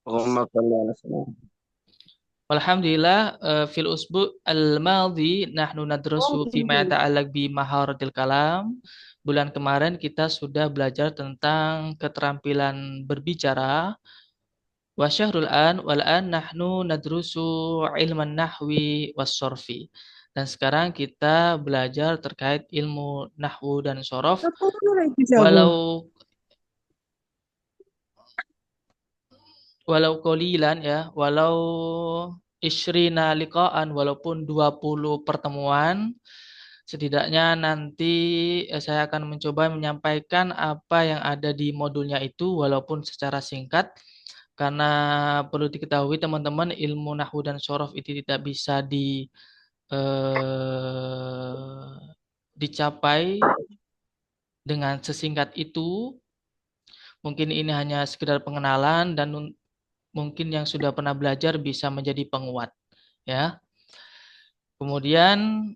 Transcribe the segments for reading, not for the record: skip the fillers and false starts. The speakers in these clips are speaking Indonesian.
اللهم صل على سيدنا. Alhamdulillah, fil usbu al-madhi nahnu nadrasu fi ma yata'allaq bi maharatil kalam. Bulan kemarin kita sudah belajar tentang keterampilan berbicara. Wa syahrul an wal an nahnu nadrusu ilman nahwi was sorfi. Dan sekarang kita belajar terkait ilmu nahwu dan sorof. Walau walau qalilan ya, walau isyrina liqaan, walaupun 20 pertemuan, setidaknya nanti saya akan mencoba menyampaikan apa yang ada di modulnya itu walaupun secara singkat, karena perlu diketahui teman-teman, ilmu nahwu dan sorof itu tidak bisa dicapai dengan sesingkat itu. Mungkin ini hanya sekedar pengenalan dan mungkin yang sudah pernah belajar bisa menjadi penguat, ya. Kemudian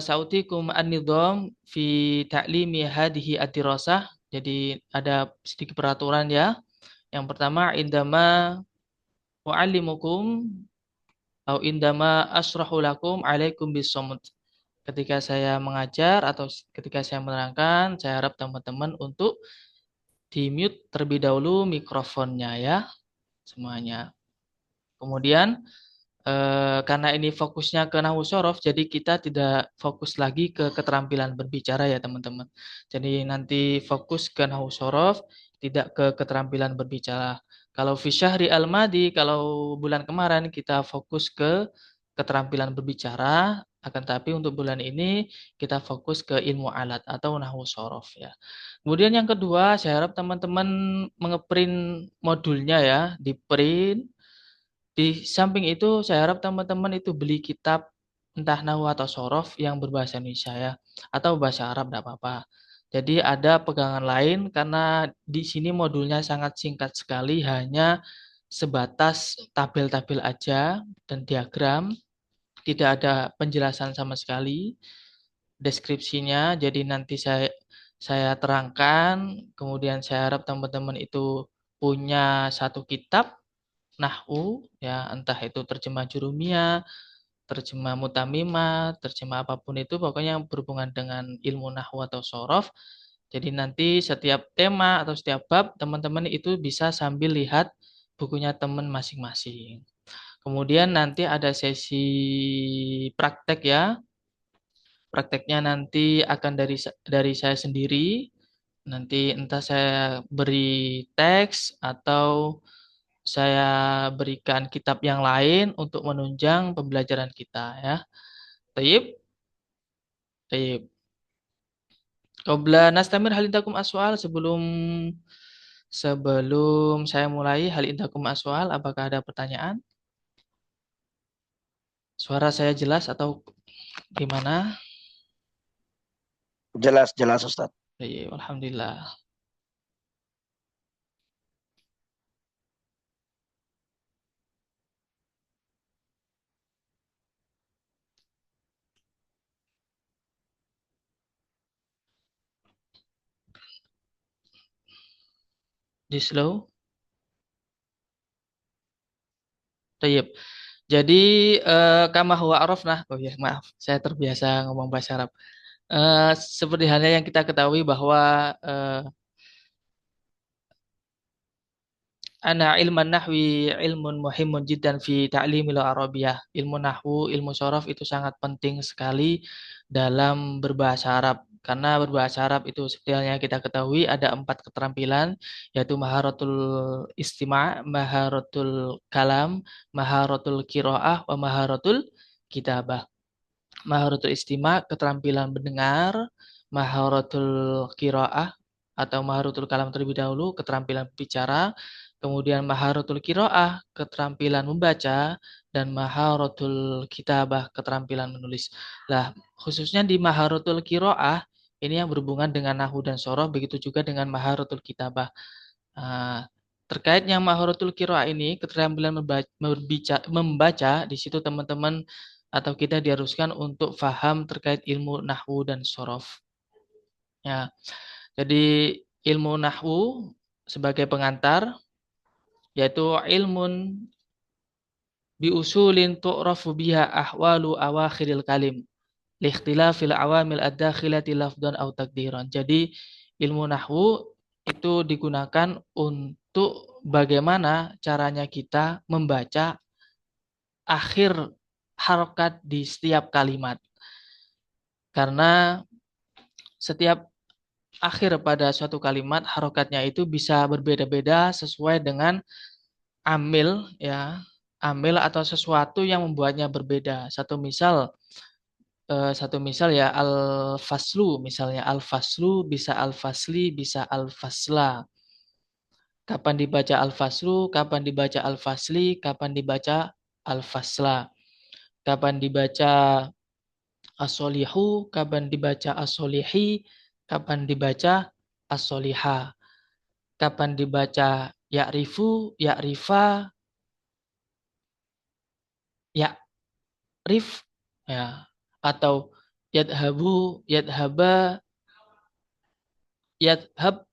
sautikum an-nidham fi ta'limi hadhihi ad-dirasah. Jadi ada sedikit peraturan ya. Yang pertama, indama u'allimukum atau indama asrahu lakum alaikum bisomut. Ketika saya mengajar atau ketika saya menerangkan, saya harap teman-teman untuk di-mute terlebih dahulu mikrofonnya ya, semuanya. Kemudian karena ini fokusnya ke nahwu sorof, jadi kita tidak fokus lagi ke keterampilan berbicara ya teman-teman. Jadi nanti fokus ke nahwu sorof, tidak ke keterampilan berbicara. Kalau fi syahri al-madi, kalau bulan kemarin kita fokus ke keterampilan berbicara, akan tapi untuk bulan ini kita fokus ke ilmu alat atau nahwu sorof ya. Kemudian yang kedua, saya harap teman-teman mengeprint modulnya ya, di print. Di samping itu, saya harap teman-teman itu beli kitab entah nahwu atau sorof yang berbahasa Indonesia ya, atau bahasa Arab tidak apa-apa. Jadi ada pegangan lain karena di sini modulnya sangat singkat sekali, hanya sebatas tabel-tabel aja dan diagram, tidak ada penjelasan sama sekali, deskripsinya. Jadi nanti saya terangkan, kemudian saya harap teman-teman itu punya satu kitab nahwu ya, entah itu terjemah jurumiyah, terjemah mutamimah, terjemah apapun itu pokoknya yang berhubungan dengan ilmu nahwu atau sorof. Jadi nanti setiap tema atau setiap bab teman-teman itu bisa sambil lihat bukunya teman masing-masing. Kemudian nanti ada sesi praktek ya. Prakteknya nanti akan dari saya sendiri. Nanti entah saya beri teks atau saya berikan kitab yang lain untuk menunjang pembelajaran kita ya. Taib, taib. Qabla nastamir hal indakum aswal, sebelum sebelum saya mulai hal indakum aswal, apakah ada pertanyaan? Suara saya jelas atau gimana? Jelas, jelas Ustaz. Taib, alhamdulillah. Di slow. Taib. Jadi kama huwa arafna. Oh ya, maaf, saya terbiasa ngomong bahasa Arab. Seperti halnya yang kita ketahui bahwa eh, Ana ilman nahwi ilmun muhimun jiddan fi ta'limil arabiyah. Ilmu nahwu, ilmu sorof itu sangat penting sekali dalam berbahasa Arab. Karena berbahasa Arab itu seperti yang kita ketahui ada 4 keterampilan, yaitu maharatul istima', maharatul kalam, maharatul kiroah, wa maharatul kitabah. Maharatul istima' keterampilan mendengar, maharatul qiraah atau maharatul kalam terlebih dahulu keterampilan bicara, kemudian maharatul qiraah keterampilan membaca, dan maharatul kitabah keterampilan menulis. Lah, khususnya di maharatul qiraah ini yang berhubungan dengan nahwu dan soroh, begitu juga dengan maharatul kitabah. Nah, terkait yang maharatul qiraah ini, keterampilan membaca, di situ teman-teman atau kita diharuskan untuk faham terkait ilmu nahwu dan sorof. Ya, jadi ilmu nahwu sebagai pengantar, yaitu ilmun bi usulin tu'rafu biha ahwalu awakhiril kalim liikhtilafil awamil ad-dakhilati lafdan aw takdiran. Jadi ilmu nahwu itu digunakan untuk bagaimana caranya kita membaca akhir harokat di setiap kalimat. Karena setiap akhir pada suatu kalimat harokatnya itu bisa berbeda-beda sesuai dengan amil ya, amil atau sesuatu yang membuatnya berbeda. Satu misal ya al-faslu, misalnya al-faslu bisa al-fasli bisa al-fasla. Kapan dibaca al-faslu, kapan dibaca al-fasli, kapan dibaca al-fasla. Kapan dibaca as-solihu, kapan dibaca as-solihi, kapan dibaca as-soliha. Kapan dibaca ya'rifu, ya'rifa, ya'rif ya, atau yadhabu, yadhaba, yadhab.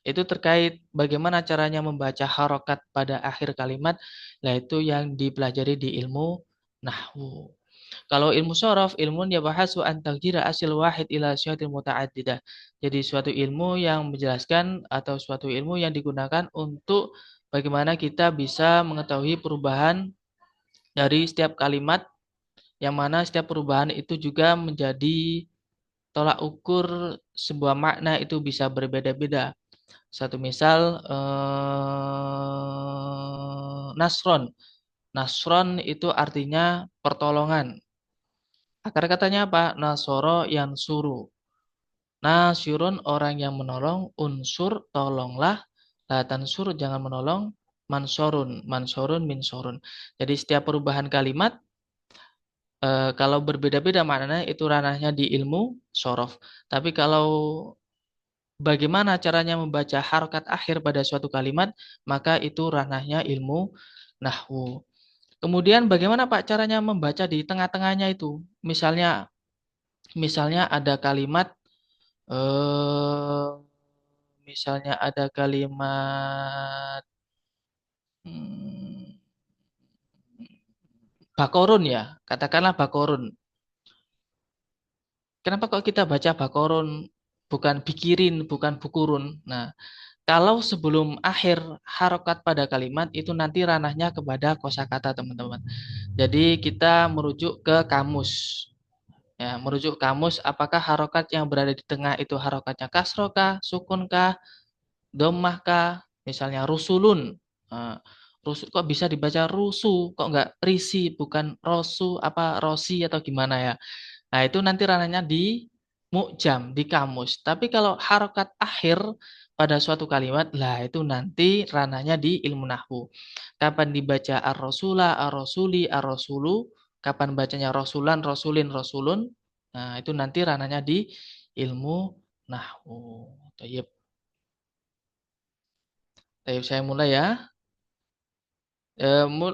Itu terkait bagaimana caranya membaca harokat pada akhir kalimat, yaitu yang dipelajari di ilmu nahwu. Kalau ilmu sorof, ilmun yabahasu an taqdira asil wahid ila syatil muta'addidah. Jadi suatu ilmu yang menjelaskan atau suatu ilmu yang digunakan untuk bagaimana kita bisa mengetahui perubahan dari setiap kalimat, yang mana setiap perubahan itu juga menjadi tolak ukur sebuah makna itu bisa berbeda-beda. Satu misal nasron. Nasron itu artinya pertolongan. Akar katanya apa? Nasoro yang suruh. Nasyurun orang yang menolong. Unsur tolonglah. Latan sur jangan menolong. Mansorun. Mansorun minsorun. Jadi setiap perubahan kalimat kalau berbeda-beda maknanya itu ranahnya di ilmu sorof. Tapi kalau bagaimana caranya membaca harokat akhir pada suatu kalimat, maka itu ranahnya ilmu nahwu. Kemudian bagaimana Pak caranya membaca di tengah-tengahnya itu? Misalnya ada kalimat eh misalnya ada kalimat hmm, bakorun ya, katakanlah bakorun. Kenapa kok kita baca bakorun bukan bikirin, bukan bukurun? Nah, kalau sebelum akhir harokat pada kalimat itu nanti ranahnya kepada kosakata teman-teman. Jadi kita merujuk ke kamus. Ya, merujuk kamus apakah harokat yang berada di tengah itu harokatnya kasrokah, sukunkah, dommahkah, misalnya rusulun. Nah, kok bisa dibaca rusu, kok enggak risi, bukan rosu, apa rosi atau gimana ya. Nah, itu nanti ranahnya di mu'jam, di kamus. Tapi kalau harokat akhir pada suatu kalimat, lah itu nanti ranahnya di ilmu nahwu. Kapan dibaca ar-rasula, ar-rasuli, ar-rasulu, kapan bacanya rasulan, rasulin, rasulun. Nah, itu nanti ranahnya di ilmu nahwu. Tayyib. Tayyib, saya mulai ya.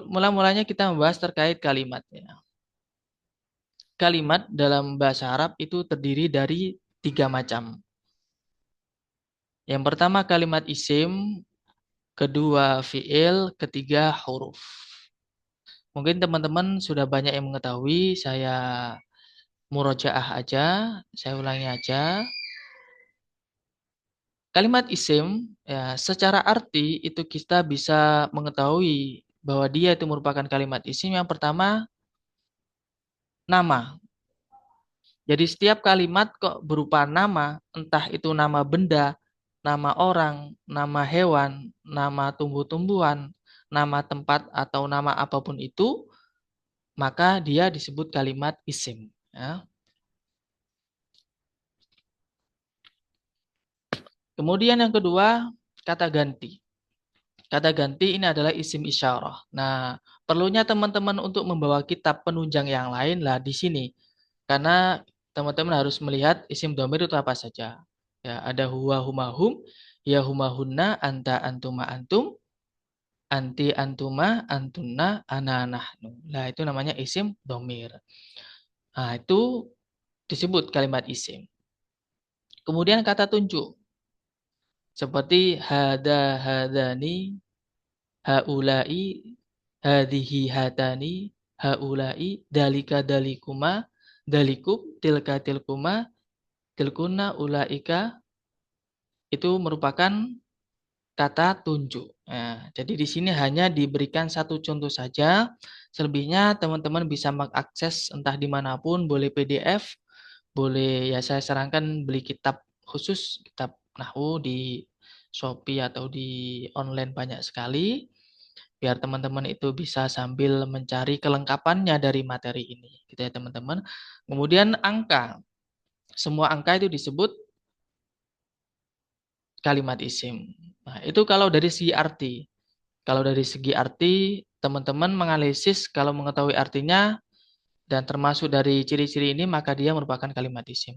Mula-mulanya kita membahas terkait kalimatnya. Kalimat dalam bahasa Arab itu terdiri dari 3 macam. Yang pertama kalimat isim, kedua fiil, ketiga huruf. Mungkin teman-teman sudah banyak yang mengetahui, saya murojaah aja, saya ulangi aja. Kalimat isim, ya, secara arti itu kita bisa mengetahui bahwa dia itu merupakan kalimat isim. Yang pertama, nama. Jadi setiap kalimat kok berupa nama, entah itu nama benda, nama orang, nama hewan, nama tumbuh-tumbuhan, nama tempat atau nama apapun itu, maka dia disebut kalimat isim. Ya. Kemudian yang kedua, kata ganti. Kata ganti ini adalah isim isyarah. Nah, perlunya teman-teman untuk membawa kitab penunjang yang lain lah di sini. Karena teman-teman harus melihat isim domir itu apa saja. Ya, ada huwa huma hum, ya huma hunna, anta antuma antum, anti antuma, antunna, ana nahnu. Nah, itu namanya isim domir. Nah, itu disebut kalimat isim. Kemudian kata tunjuk. Seperti hada hadani, haulai, hadhihi hatani, haulai, dalika dalikuma, dalikub, tilka tilkuma, tilkuna ulaika, itu merupakan kata tunjuk. Nah, jadi di sini hanya diberikan satu contoh saja. Selebihnya teman-teman bisa mengakses entah dimanapun, boleh PDF, boleh ya saya sarankan beli kitab khusus, kitab Nahwu di Shopee atau di online banyak sekali. Biar teman-teman itu bisa sambil mencari kelengkapannya dari materi ini. Gitu ya teman-teman. Kemudian angka. Semua angka itu disebut kalimat isim. Nah, itu kalau dari segi arti. Kalau dari segi arti, teman-teman menganalisis kalau mengetahui artinya dan termasuk dari ciri-ciri ini, maka dia merupakan kalimat isim.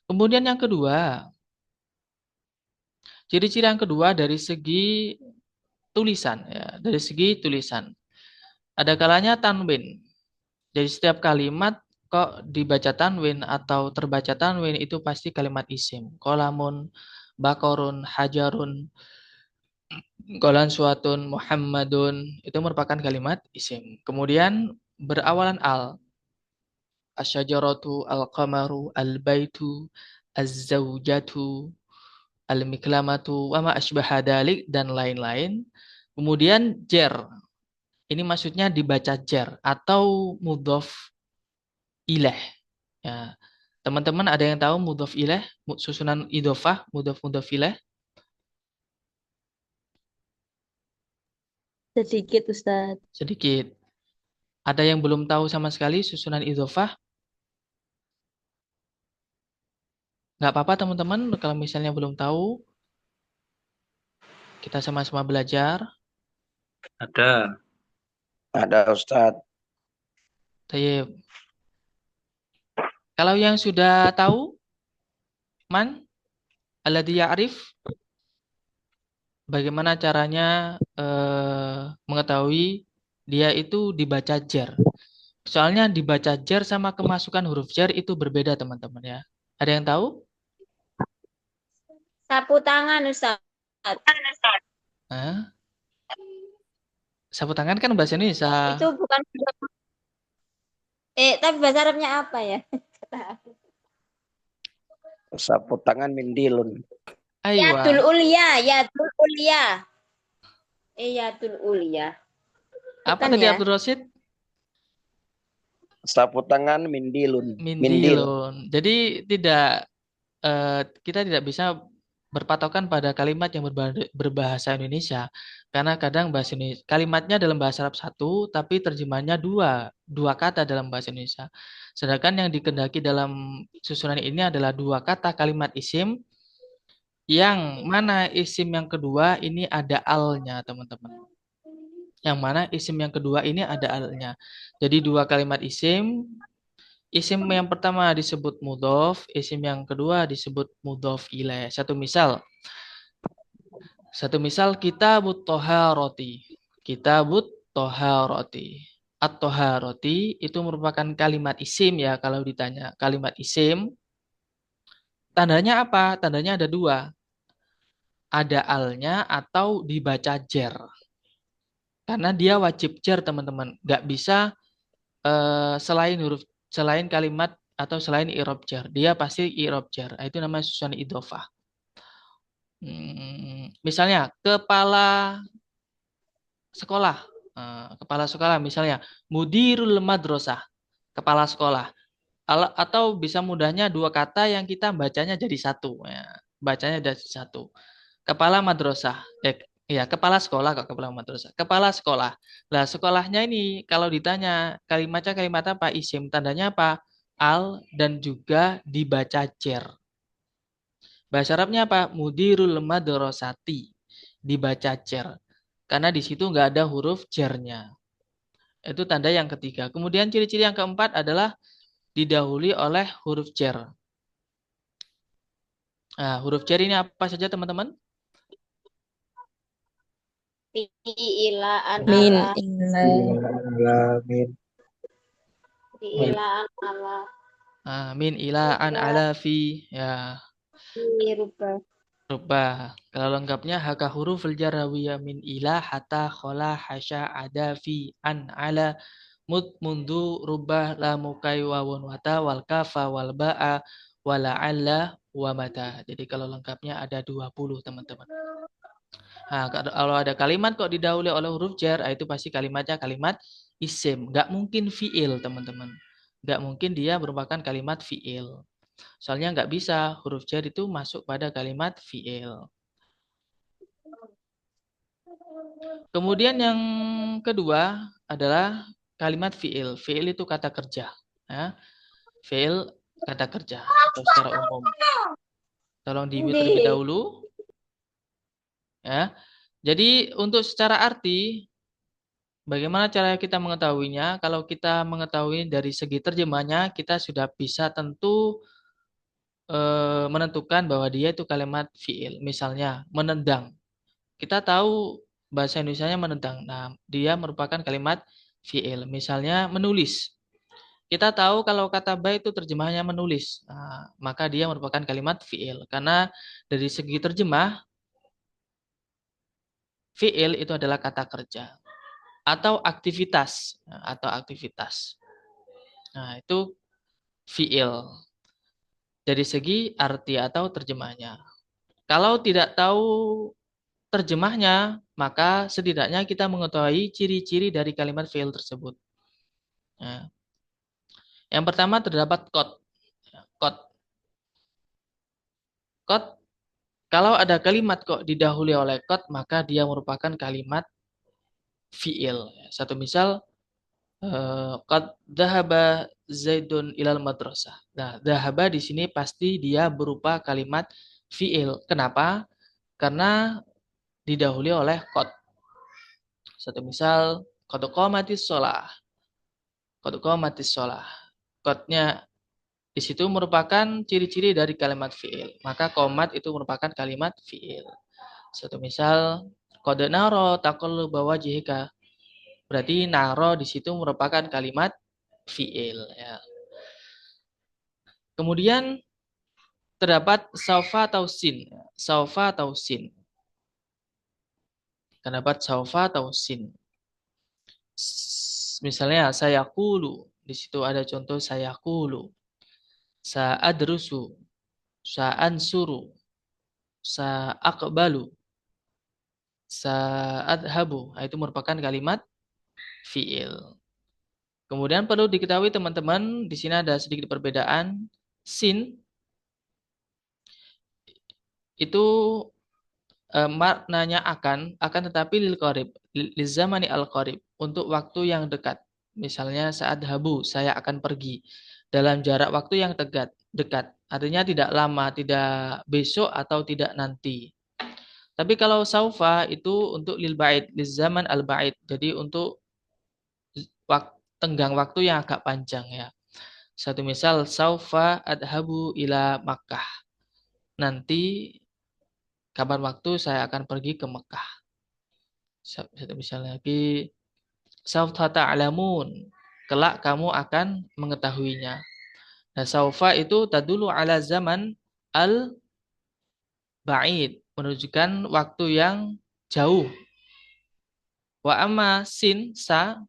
Kemudian yang kedua, ciri-ciri yang kedua dari segi tulisan. Ya, dari segi tulisan. Ada kalanya tanwin. Jadi setiap kalimat kok dibaca tanwin atau terbaca tanwin itu pasti kalimat isim. Qalamun, bakorun, hajarun, golan suatun, Muhammadun, itu merupakan kalimat isim. Kemudian berawalan al. Asyajaratu, al-qamaru, al-baitu, az-zawjatu, al-miklamatu, wa ma asbaha dalik, dan lain-lain. Kemudian jer. Ini maksudnya dibaca jer atau mudhof ilaih. Ya. Teman-teman ada yang tahu mudhof ilaih, susunan idhofah, mudhof ilaih? Sedikit, Ustadz. Sedikit. Ada yang belum tahu sama sekali susunan idhofah? Nggak apa-apa teman-teman, kalau misalnya belum tahu, kita sama-sama belajar. Ada. Ada Ustadz. Tayyib. Kalau yang sudah tahu, man, alladhi ya'rif, bagaimana caranya mengetahui dia itu dibaca jer. Soalnya dibaca jer sama kemasukan huruf jer itu berbeda teman-teman ya. Ada yang tahu? Sapu tangan, Ustadz. Hah? Sapu tangan kan bahasa Indonesia. Itu bukan. Tapi bahasa Arabnya apa ya? Sapu tangan mindilun. Yadul Aywa. ulia, yadul ulia. Yadul ulia. Apa Bukan tadi ya? Abdul Rosid? Sapu tangan mindilun. Mindil. Mindilun. Jadi kita tidak bisa berpatokan pada kalimat yang berbahasa Indonesia. Karena kadang bahasa Indonesia, kalimatnya dalam bahasa Arab satu, tapi terjemahnya dua kata dalam bahasa Indonesia. Sedangkan yang dikehendaki dalam susunan ini adalah dua kata kalimat isim, yang mana isim yang kedua ini ada alnya, teman-teman. Yang mana isim yang kedua ini ada alnya. Jadi dua kalimat isim. Isim yang pertama disebut mudhof, isim yang kedua disebut mudhof ilaih. Satu misal kitabut toharoti. Kitabut toharoti. At-toharoti itu merupakan kalimat isim ya kalau ditanya. Kalimat isim. Tandanya apa? Tandanya ada dua. Ada alnya atau dibaca jer. Karena dia wajib jer teman-teman. Nggak bisa selain kalimat atau selain i'rab jar. Dia pasti i'rab jar. Itu namanya susunan idhofah. Misalnya kepala sekolah. Kepala sekolah misalnya mudirul madrasah, kepala sekolah. Atau bisa mudahnya dua kata yang kita bacanya jadi satu. Ya, bacanya jadi satu. Kepala madrasah. Ya, kepala sekolah kok kepala madrasah. Kepala sekolah. Nah, sekolahnya ini kalau ditanya kalimatnya kalimat apa? Isim. Tandanya apa? Al dan juga dibaca jer. Bahasa Arabnya apa? Mudirul madrasati. Dibaca jer. Karena di situ nggak ada huruf jernya. Itu tanda yang ketiga. Kemudian ciri-ciri yang keempat adalah didahului oleh huruf jer. Nah, huruf jer ini apa saja teman-teman? Ilaan Min ala. Alamin. Ilaan ala. Min ila an ala fi. Ya. Rubah. Rubah. Kalau lengkapnya haka huruful jar rawiyah min ila hatta khola hasya ada fi an ala mud mundu rubah la mukai wawun wata wal kafa wal ba'a wala alla wa mata. Jadi kalau lengkapnya ada 20 teman-teman. Nah, kalau ada kalimat kok didahului oleh huruf jar, itu pasti kalimatnya kalimat isim. Nggak mungkin fi'il, teman-teman. Nggak mungkin dia merupakan kalimat fi'il. Soalnya nggak bisa huruf jar itu masuk pada kalimat fi'il. Kemudian yang kedua adalah kalimat fi'il. Fi'il itu kata kerja. Ya. Fi'il kata kerja atau secara umum. Tolong di-mute terlebih dahulu. Ya. Jadi untuk secara arti, bagaimana cara kita mengetahuinya? Kalau kita mengetahui dari segi terjemahnya, kita sudah bisa tentu menentukan bahwa dia itu kalimat fi'il. Misalnya, menendang. Kita tahu bahasa Indonesianya menendang. Nah, dia merupakan kalimat fi'il. Misalnya, menulis. Kita tahu kalau kata ba itu terjemahnya menulis. Nah, maka dia merupakan kalimat fi'il. Karena dari segi terjemah, fi'il itu adalah kata kerja. Atau aktivitas. Nah, itu fi'il. Dari segi arti atau terjemahnya. Kalau tidak tahu terjemahnya, maka setidaknya kita mengetahui ciri-ciri dari kalimat fi'il tersebut. Nah, yang pertama terdapat qad. Qad. Qad, kalau ada kalimat kok didahului oleh qad, maka dia merupakan kalimat fi'il. Satu misal, qad dhahaba Zaidun ilal madrasah. Nah, dhahaba di sini pasti dia berupa kalimat fi'il. Kenapa? Karena didahului oleh qad. Satu misal, qad qamatis shalah. Qad qamatis shalah. Qadnya di situ merupakan ciri-ciri dari kalimat fi'il. Maka qomat itu merupakan kalimat fi'il. Satu misal, qad nara taqalluba wajhika. Berarti naro di situ merupakan kalimat fi'il. Ya. Kemudian terdapat saufa atau sin. Saufa atau sin. Terdapat saufa atau sin. Misalnya saya kulu. Di situ ada contoh saya kulu. Sa'adrusu. Sa'ansuru. Sa'aqbalu. Sa'adhabu. Nah, itu merupakan kalimat fi'il. Kemudian perlu diketahui teman-teman, di sini ada sedikit perbedaan. Sin itu maknanya akan tetapi lil qarib, lil zamani al qarib, untuk waktu yang dekat. Misalnya saat habu, saya akan pergi dalam jarak waktu yang dekat. Artinya tidak lama, tidak besok atau tidak nanti. Tapi kalau saufa itu untuk lil ba'id, lil zaman al ba'id. Jadi untuk tenggang waktu yang agak panjang ya. Satu misal saufa adhabu ila Makkah. Nanti kapan waktu saya akan pergi ke Mekah. Satu misal lagi saufa ta'lamun. Kelak kamu akan mengetahuinya. Nah, saufa itu tadulu ala zaman al ba'id, menunjukkan waktu yang jauh. Wa amma sin sa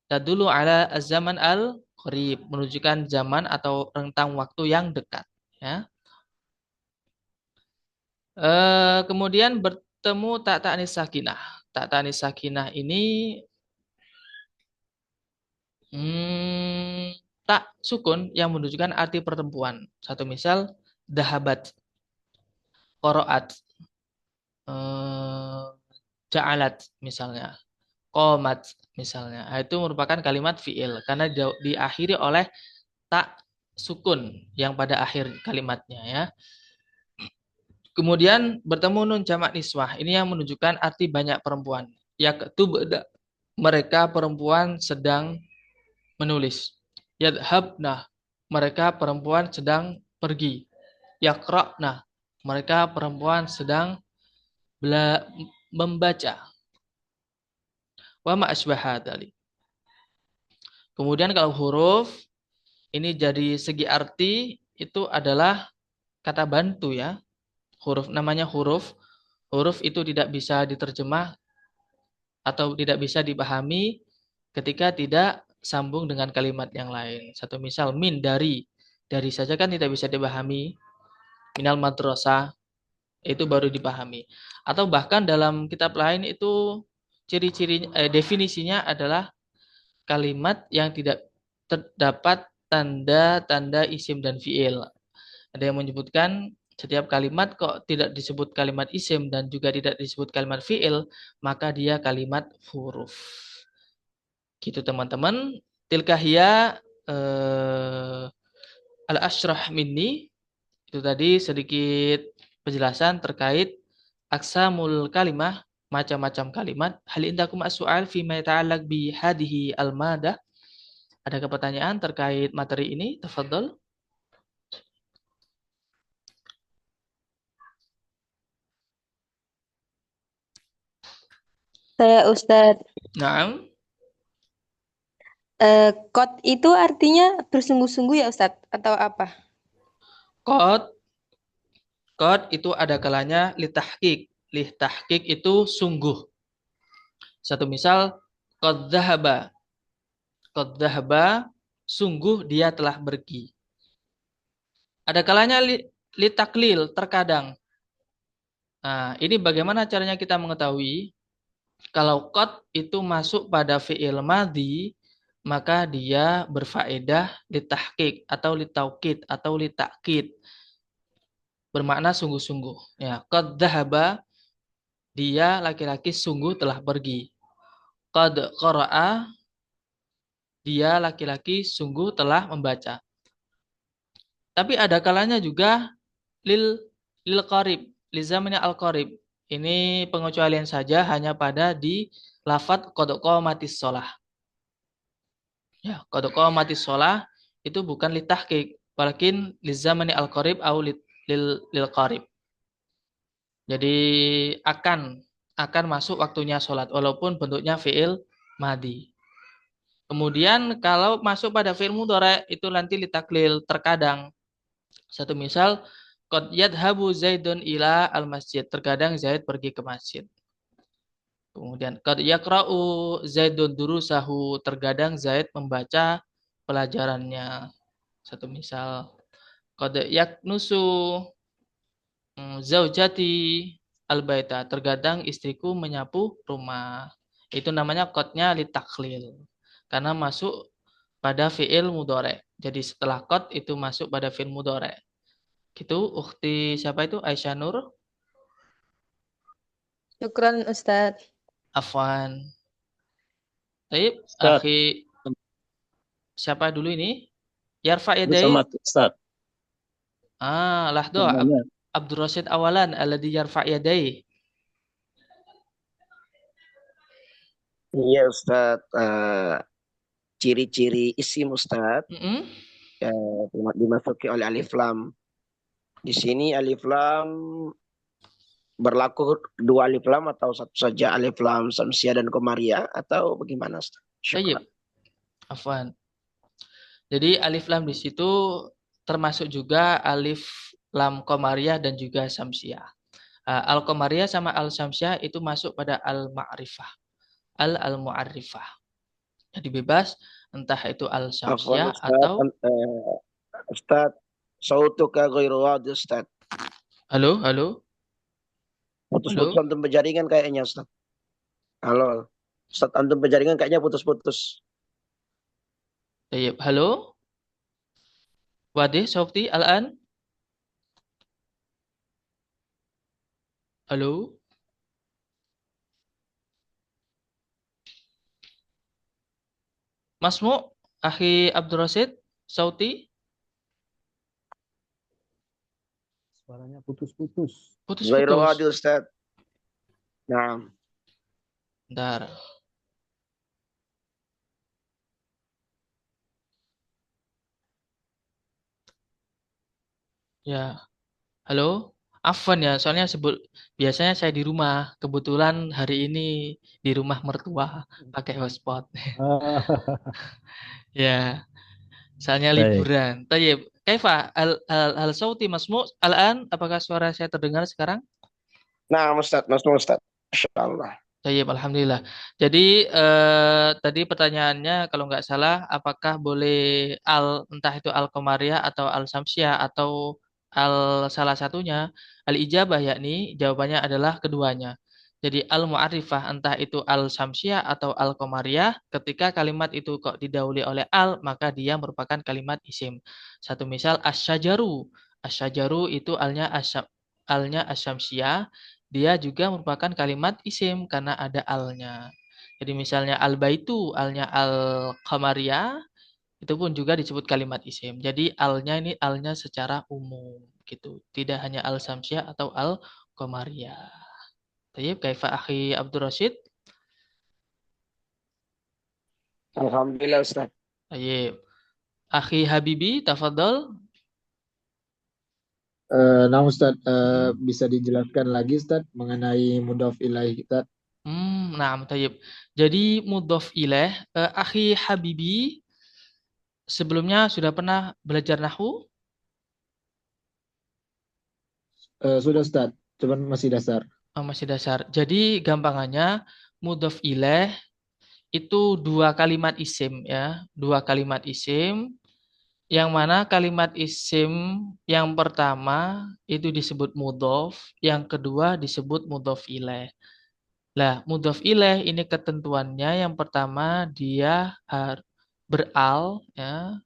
tadulu ala zaman al qarib, menunjukkan zaman atau rentang waktu yang dekat ya. Kemudian bertemu tak ta'nis sakinah. Tak ta'nis sakinah ini tak sukun yang menunjukkan arti perempuan. Satu misal dahabat, qaraat, ja'alat misalnya, qomat misalnya. Nah, itu merupakan kalimat fi'il karena diakhiri oleh tak sukun yang pada akhir kalimatnya ya. Kemudian bertemu nun jamak niswah. Ini yang menunjukkan arti banyak perempuan. Yaktubna, mereka perempuan sedang menulis. Yadhabna, mereka perempuan sedang pergi. Yaqra'na, mereka perempuan sedang membaca. Wa ma asbaha dzalik. Kemudian kalau huruf ini jadi segi arti itu adalah kata bantu ya. huruf namanya huruf. Huruf itu tidak bisa diterjemah atau tidak bisa dipahami ketika tidak sambung dengan kalimat yang lain. Satu misal min dari. Dari saja kan tidak bisa dipahami. Minal madrasah itu baru dipahami. Atau bahkan dalam kitab lain itu ciri-ciri definisinya adalah kalimat yang tidak terdapat tanda-tanda isim dan fiil. Ada yang menyebutkan setiap kalimat kok tidak disebut kalimat isim dan juga tidak disebut kalimat fiil, maka dia kalimat huruf. Gitu teman-teman. Tilka hiya al-asyrah minni. Itu tadi sedikit penjelasan terkait aksamul kalimah, macam-macam kalimat. Hal indakum as-su'al fi ma yata'allaq bi hadhihi al-madah. Adakah pertanyaan terkait materi ini? Tafadhol. Saya Ustadz, Naam. Qad itu artinya bersungguh-sungguh ya Ustadz atau apa? Qad itu ada kalanya litahqiq. Litahqiq itu sungguh. Satu misal qad dhahaba. Qad dhahaba, sungguh dia telah pergi. Ada kalanya litaklil, terkadang. Nah, ini bagaimana caranya kita mengetahui kalau qad itu masuk pada fi'il madhi, maka dia berfaedah litahqiq atau litaukid atau litakid. Bermakna sungguh-sungguh. Ya, qad dhahaba, dia laki-laki sungguh telah pergi. Qad qara'a, dia laki-laki sungguh telah membaca. Tapi ada kalanya juga lil qarib, li zamani al qarib. Ini pengecualian saja hanya pada di lafadz qad qamatis shalah. Ya, qad qamatis shalah itu bukan litahqiq, walakin li zamani al qarib atau lil qarib. Jadi akan masuk waktunya sholat walaupun bentuknya fi'il madhi. Kemudian kalau masuk pada fi'il mudhari itu nanti litaklil, terkadang. Satu misal qad yadhhabu Zaidun ila al-masjid, terkadang Zaid pergi ke masjid. Kemudian qad yaqra'u Zaidun durusahu, terkadang Zaid membaca pelajarannya. Satu misal qad yaknusu zaujati al-baita, terkadang istriku menyapu rumah. Itu namanya qadnya litaklil. Karena masuk pada fi'il mudhari. Jadi setelah qad itu masuk pada fi'il mudhari. Gitu, ukhti siapa itu? Aisyah Nur? Syukran Ustadz. Afwan. Baik, Ustaz, akhi siapa dulu ini? Yarfa itu yadai. sama Ustaz. Lahdo. Namanya. Abdul Rasid awalan alladhi yarfa yadai. Iya Ustaz, ciri-ciri isim Ustaz dimasuki oleh alif lam. Di sini alif lam berlaku dua alif lam atau satu saja alif lam samsiah dan qamariyah atau bagaimana Ustaz? Syukran. Afwan. Jadi alif lam di situ termasuk juga alif lam qamariyah dan juga samsiah. Al-qamariyah sama al-samsiah itu masuk pada al-ma'rifah. Al-mu'arrifah. Jadi bebas entah itu al-samsiah atau Ustaz, sautuka ghairu wadih Ustaz. Halo, halo. Putus-putus antum berjaringan kayaknya Ustaz. Halo. Ustaz, antum berjaringan kayaknya putus-putus. Halo. Wadih Softi al-an. Halo. Masmu, akhi Abdul Rasid, Sauti. Suaranya putus-putus. Ghairu wadih Putus-putus. Ustaz. Nah. Bentar. Ya. Halo. Afwan ya, soalnya biasanya saya di rumah. Kebetulan hari ini di rumah mertua pakai hotspot. Ya. Soalnya liburan. Tayyib. Kaifa al sauti masmu al-an? Apakah suara saya terdengar sekarang? Nah, Ustaz, Masmu Ustaz. Masya Allah. Tayyib, alhamdulillah. Jadi tadi pertanyaannya kalau nggak salah, apakah boleh entah itu al qamariyah atau al samsiah atau al salah satunya? Al ijabah yakni jawabannya adalah keduanya. Jadi al mu'arifah entah itu al samsiah atau al qamariyah, ketika kalimat itu kok didahului oleh al, maka dia merupakan kalimat isim. Satu misal asyajaru. Asyajaru itu alnya asyamsiah, dia juga merupakan kalimat isim karena ada alnya. Jadi misalnya al-baitu, alnya al-qamariyah, itu pun juga disebut kalimat isim. Jadi alnya ini alnya secara umum gitu. Tidak hanya al-samsiah atau al-qamariyah. Tayyib, kaifa akhi Abdul Rashid? Alhamdulillah Ustaz. Tayyib. Akhi Habibi, tafadhol. Nah Ustaz, bisa dijelaskan lagi Ustaz mengenai mudhof ilaih kita? Nah, tayyib. Jadi mudhof ilaih, akhi Habibi sebelumnya sudah pernah belajar nahwu? Sudah Ustaz, cuman masih dasar. Oh, masih dasar. Jadi gampangannya mudhof ilaih itu dua kalimat isim ya, dua kalimat isim yang mana kalimat isim yang pertama itu disebut mudhof, yang kedua disebut mudhof ilaih. Lah, mudhof ilaih ini ketentuannya yang pertama dia beral ya,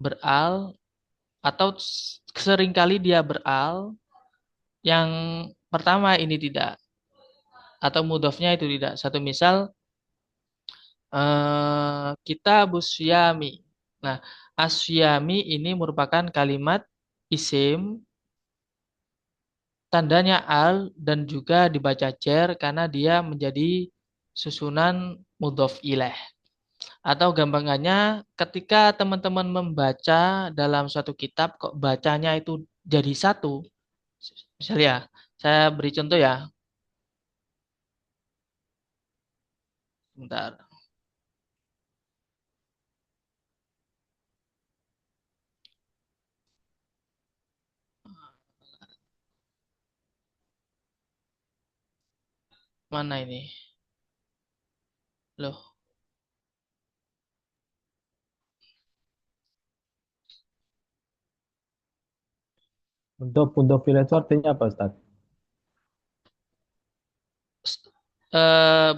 beral atau seringkali dia beral, yang pertama ini tidak, atau mudhofnya itu tidak. Satu misal kita busyami. Nah, asyami ini merupakan kalimat isim, tandanya al dan juga dibaca jer karena dia menjadi susunan mudhof ilaih. Atau gampangannya ketika teman-teman membaca dalam suatu kitab kok bacanya itu jadi satu. Misalnya, saya beri contoh ya. Bentar. Mana ini? Loh. Untuk mudhof ilaih itu artinya apa Ustaz?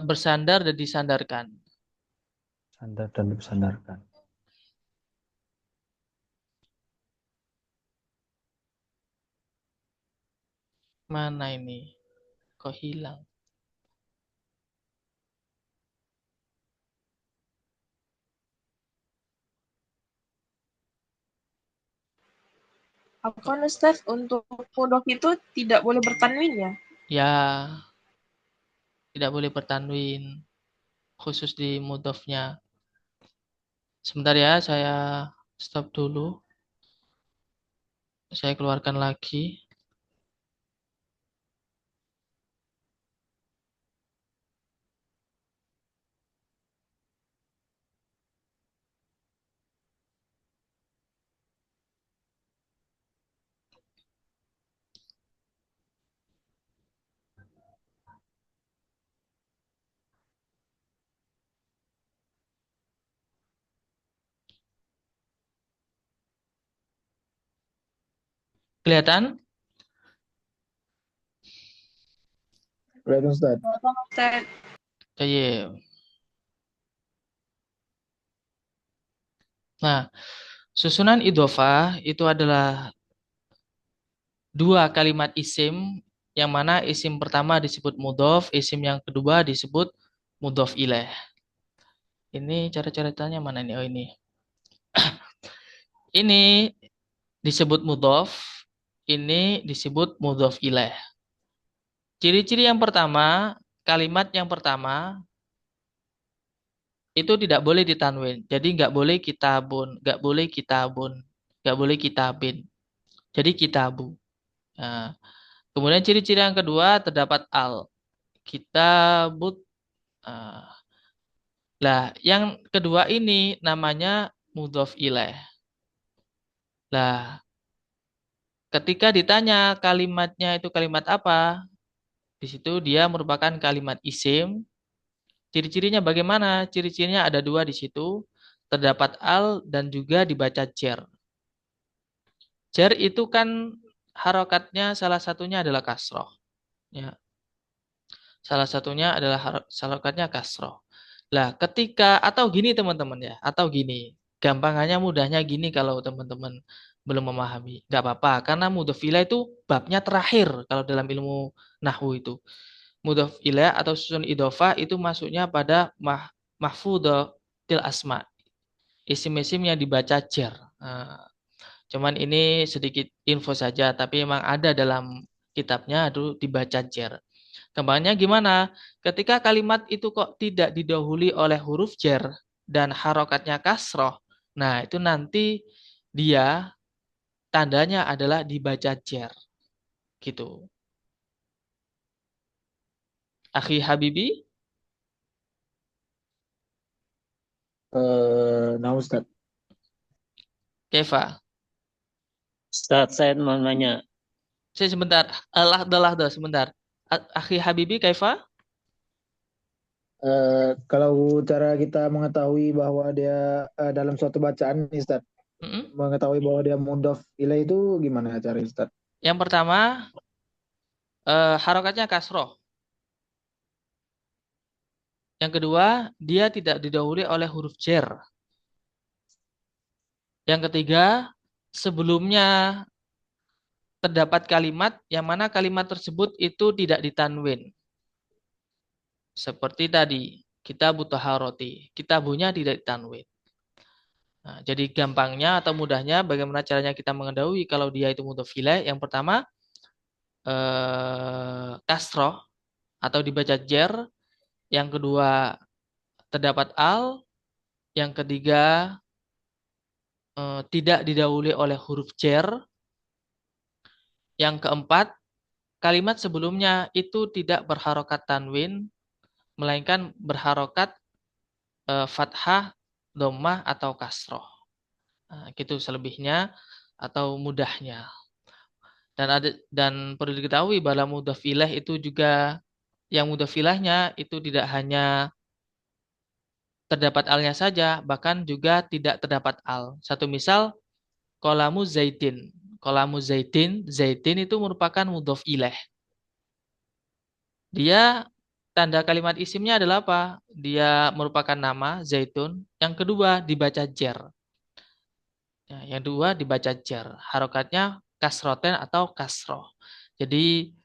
Bersandar dan disandarkan. Sandar dan disandarkan. Mana ini? Kok hilang? Apa Ustaz, untuk mudhof itu tidak boleh bertanwin ya? Ya, tidak boleh bertanwin khusus di mudhofnya. Sebentar ya, saya stop dulu. Saya keluarkan lagi. Kelihatan? Kelihatan Ustaz. Ustaz, Iya. Nah, susunan idhofah itu adalah dua kalimat isim yang mana isim pertama disebut mudhof, isim yang kedua disebut mudhof ilaih. Ini cara-caranya mana nih? Oh ini. Ini disebut mudhof, ini disebut mudhof ilaih. Ciri-ciri yang pertama, kalimat yang pertama itu tidak boleh ditanwin. Jadi nggak boleh kitabun, nggak boleh kitabun, nggak boleh kitabin. Jadi kitabu. Nah, kemudian ciri-ciri yang kedua terdapat al. Kitabut. Lah, yang kedua ini namanya mudhof ilaih. Lah, ketika ditanya kalimatnya itu kalimat apa, di situ dia merupakan kalimat isim. Ciri-cirinya bagaimana? Ciri-cirinya ada dua di situ. Terdapat al dan juga dibaca jer. Jer itu kan harokatnya salah satunya adalah kasroh. Ya. Salah satunya adalah harokatnya kasroh. Lah, ketika atau gini teman-teman ya, atau gini. Gampangannya mudahnya gini kalau teman-teman belum memahami. Nggak apa-apa, karena mudhof ilaih itu babnya terakhir kalau dalam ilmu nahwu itu. Mudhof ilaih atau susun idhofah itu masuknya pada mahfudzatil asma. Isim-isim yang dibaca jer. Nah, cuman ini sedikit info saja, tapi memang ada dalam kitabnya itu dibaca jer. Kembangnya gimana? Ketika kalimat itu kok tidak didahului oleh huruf jer dan harokatnya kasroh, nah itu nanti dia tandanya adalah dibaca jer. Gitu. Akhi Habibi, Nah Ustaz. Keva. Ustaz, saya mau nanya. Saya sebentar. Lahdah, sebentar. Akhi Habibi, Keva? Kalau cara kita mengetahui bahwa dia dalam suatu bacaan nih Ustaz, Mm-mm. mengetahui bahwa dia mudhof ilaih itu gimana cara Ustaz? Yang pertama, harokatnya kasroh. Yang kedua, dia tidak didahului oleh huruf jer. Yang ketiga, sebelumnya terdapat kalimat yang mana kalimat tersebut itu tidak ditanwin. Seperti tadi, kita butuh haroti. Kitabunya tidak ditanwin. Nah, jadi gampangnya atau mudahnya bagaimana caranya kita mengetahui kalau dia itu mudhof ilaih? Yang pertama, kasroh atau dibaca jer. Yang kedua, terdapat al. Yang ketiga, tidak didahului oleh huruf jer. Yang keempat, kalimat sebelumnya itu tidak berharokat tanwin, melainkan berharokat fathah, dhammah, atau kasroh. Nah, gitu selebihnya atau mudahnya. Dan perlu diketahui bahwa mudhof ilaih itu juga yang mudhof ilaihnya itu tidak hanya terdapat alnya saja, bahkan juga tidak terdapat al. Satu misal, kolamu zaidin. Kolamu zaidin, zaidin itu merupakan mudhof ilaih. Dia tanda kalimat isimnya adalah apa? Dia merupakan nama zaitun. Yang kedua dibaca jer. Ya, yang kedua dibaca jer. Harokatnya kasroten atau kasroh. Jadi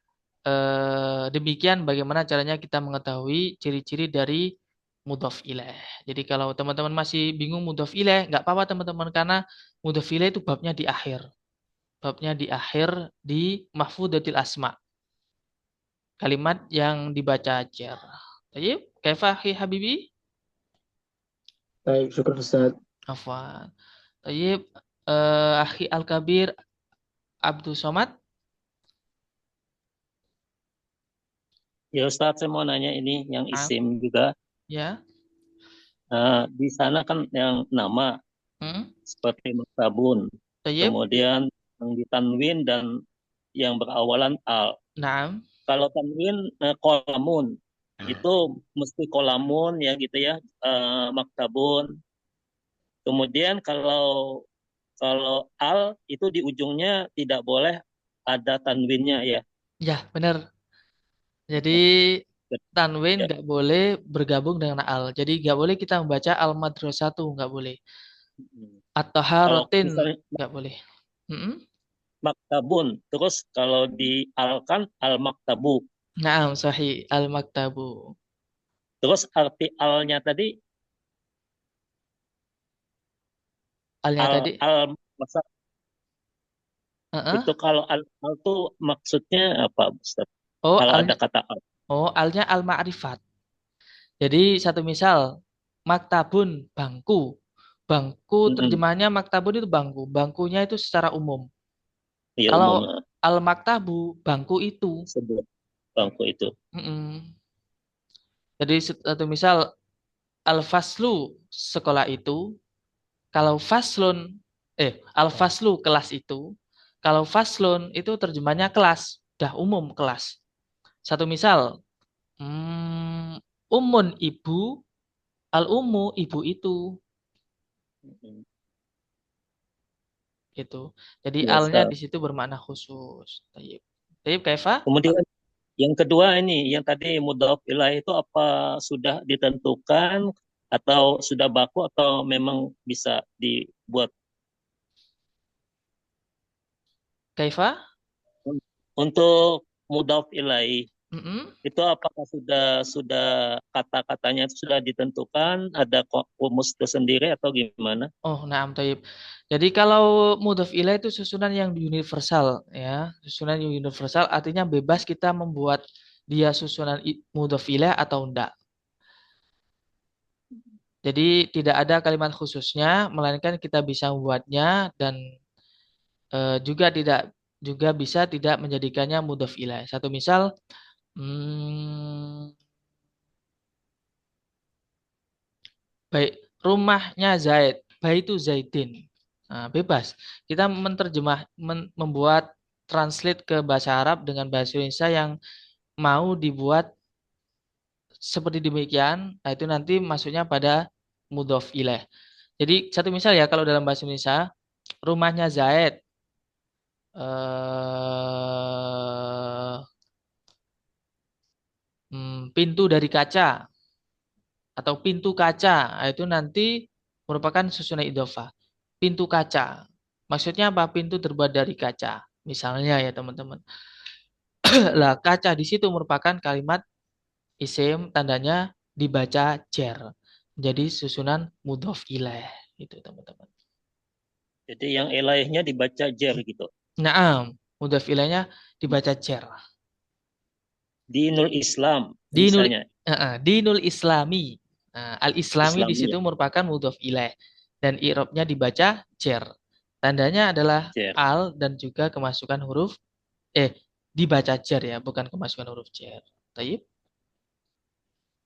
demikian bagaimana caranya kita mengetahui ciri-ciri dari mudhof ilaih. Jadi kalau teman-teman masih bingung mudhof ilaih, nggak apa-apa teman-teman, karena mudhof ilaih itu babnya di akhir. Babnya di akhir di mahfudzatil asma. Kalimat yang dibaca jer. Baik, kaifa akhi Habibi? Baik, syukur Ustaz. Afwan. Baik, akhi Al-Kabir Abdul Somad. Ya Ustaz, saya mau nanya ini yang Ah, isim juga. ya. Di sana kan yang nama seperti maktabun, Baik. kemudian yang ditanwin dan yang berawalan al. Naam. Kalau tanwin kolamun, itu mesti kolamun ya gitu ya, maktabun. Kemudian kalau al itu di ujungnya tidak boleh ada tanwinnya ya. Ya, benar. Jadi tanwin Ya. nggak boleh bergabung dengan al. Jadi nggak boleh kita membaca al-madrasatu, nggak boleh. Atau Kalau harotin, misalnya nggak boleh. Mm-mm. maktabun, terus kalau di al kan al maktabu, Naam, sahih al-maktabu. terus arti alnya tadi Alnya al tadi, al masa uh-uh. itu kalau al tuh maksudnya apa, Ustaz? Oh, Kalau ada alnya, kata al. alnya al-ma'rifat. Jadi satu misal, maktabun, bangku. Bangku Mm-mm. terjemahannya maktabun itu bangku. Bangkunya itu secara umum. Ya umum Kalau al-maktabu, bangku itu. sebut bangku itu. Mm-mm. Jadi satu misal, al-faslu, sekolah itu. Kalau faslun, Al-faslu kelas itu. Kalau faslun itu terjemahnya kelas, dah umum kelas. Satu misal, umun ibu, al-ummu ibu itu, gitu. Jadi Ya, alnya Ustaz. di situ bermakna khusus. Tayyib. Tayyib, Kaifa? Kemudian yang kedua ini, yang tadi mudhaf ilaih itu apa sudah ditentukan atau sudah baku atau memang bisa dibuat? Kaifa? Untuk mudhaf ilaih Mm-mm. itu apakah sudah kata-katanya itu sudah ditentukan, ada rumus tersendiri atau gimana? Oh, naam, tayyib. Jadi kalau mudhaf ilaih itu susunan yang universal, ya. Susunan yang universal artinya bebas kita membuat dia susunan mudhaf ilaih atau enggak. Jadi tidak ada kalimat khususnya, melainkan kita bisa membuatnya dan juga bisa tidak menjadikannya mudhaf ilaih. Satu misal, hmm, baik rumahnya Zaid, baitu Zaidin. Nah, bebas. Kita membuat translate ke bahasa Arab dengan bahasa Indonesia yang mau dibuat seperti demikian. Nah, itu nanti masuknya pada mudhaf ilaih. Jadi satu misal ya, kalau dalam bahasa Indonesia, rumahnya Zaid, pintu dari kaca atau pintu kaca. Nah, itu nanti merupakan susunan idhofah. Pintu kaca. Maksudnya apa? Pintu terbuat dari kaca. Misalnya ya teman-teman. Lah, kaca di situ merupakan kalimat isim, tandanya dibaca jer. Jadi susunan mudhof ilaih itu teman-teman. Jadi yang ilaihnya dibaca jer gitu. Naam, mudhof ilaihnya dibaca jer. Dinul Islam Dinul misalnya. dinul Islami. Nah, al-Islami di situ Islamnya merupakan mudhof ilaih dan i'rabnya dibaca jer. Tandanya adalah jer. al dan juga kemasukan huruf dibaca jer ya, bukan kemasukan huruf jer. Taib.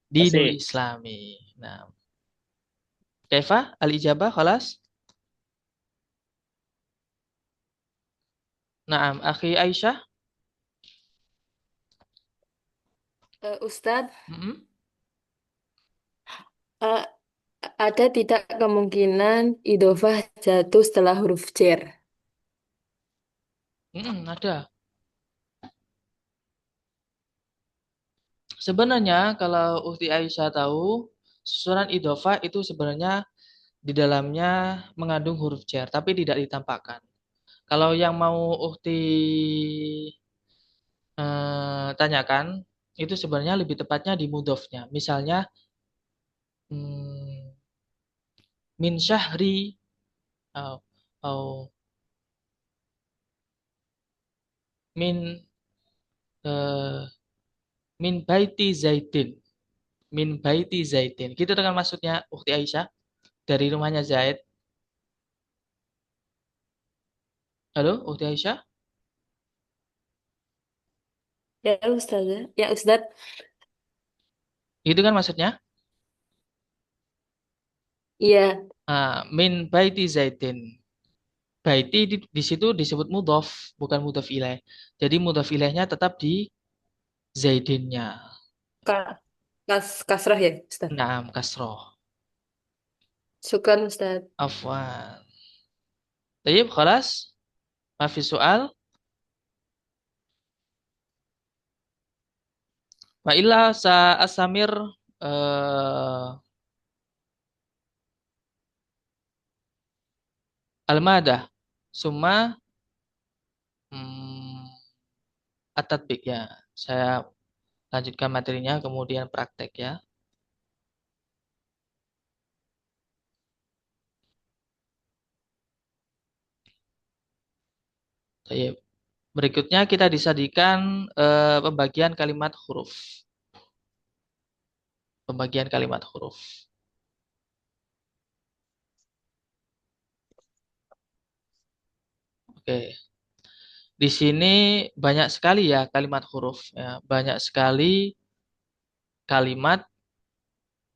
Dinul Masih. Islami. Nah, Kaifa al-ijabah khalas? Naam, akhi Aisyah. Ustadz, Mm-mm. eh, ada tidak kemungkinan idofah jatuh setelah huruf jer? Ada. Sebenarnya kalau Ukti Aisyah tahu, susunan idofah itu sebenarnya di dalamnya mengandung huruf jar, tapi tidak ditampakkan. Kalau yang mau Ukti tanyakan, itu sebenarnya lebih tepatnya di mudhofnya. Misalnya, hmm, min syahri, atau, atau min eh, min baiti zaidin. Min baiti zaidin. Gitu dengan maksudnya Ukti Aisyah, dari rumahnya Zaid. Halo, Ukti Aisyah? Ya Ustazah, ya Ustadz. Itu kan maksudnya? Iya, Min baiti zaidin. Baiti di situ disebut mudhof, bukan mudhof ilaih. Jadi mudhof ilaihnya tetap di zaidinnya. Kak, kasrah ya Ustadz. Naam kasroh. Syukran Ustadz. Afwan. Tayyib, khalas? Mafi soal? Wa illa sa asamir al-madah. Summa hmm, at-tatbik ya. Saya lanjutkan materinya, kemudian praktek ya. Tayyib. Berikutnya kita disajikan pembagian kalimat huruf. Pembagian kalimat huruf. Oke. Di sini banyak sekali ya kalimat huruf. Ya. Banyak sekali kalimat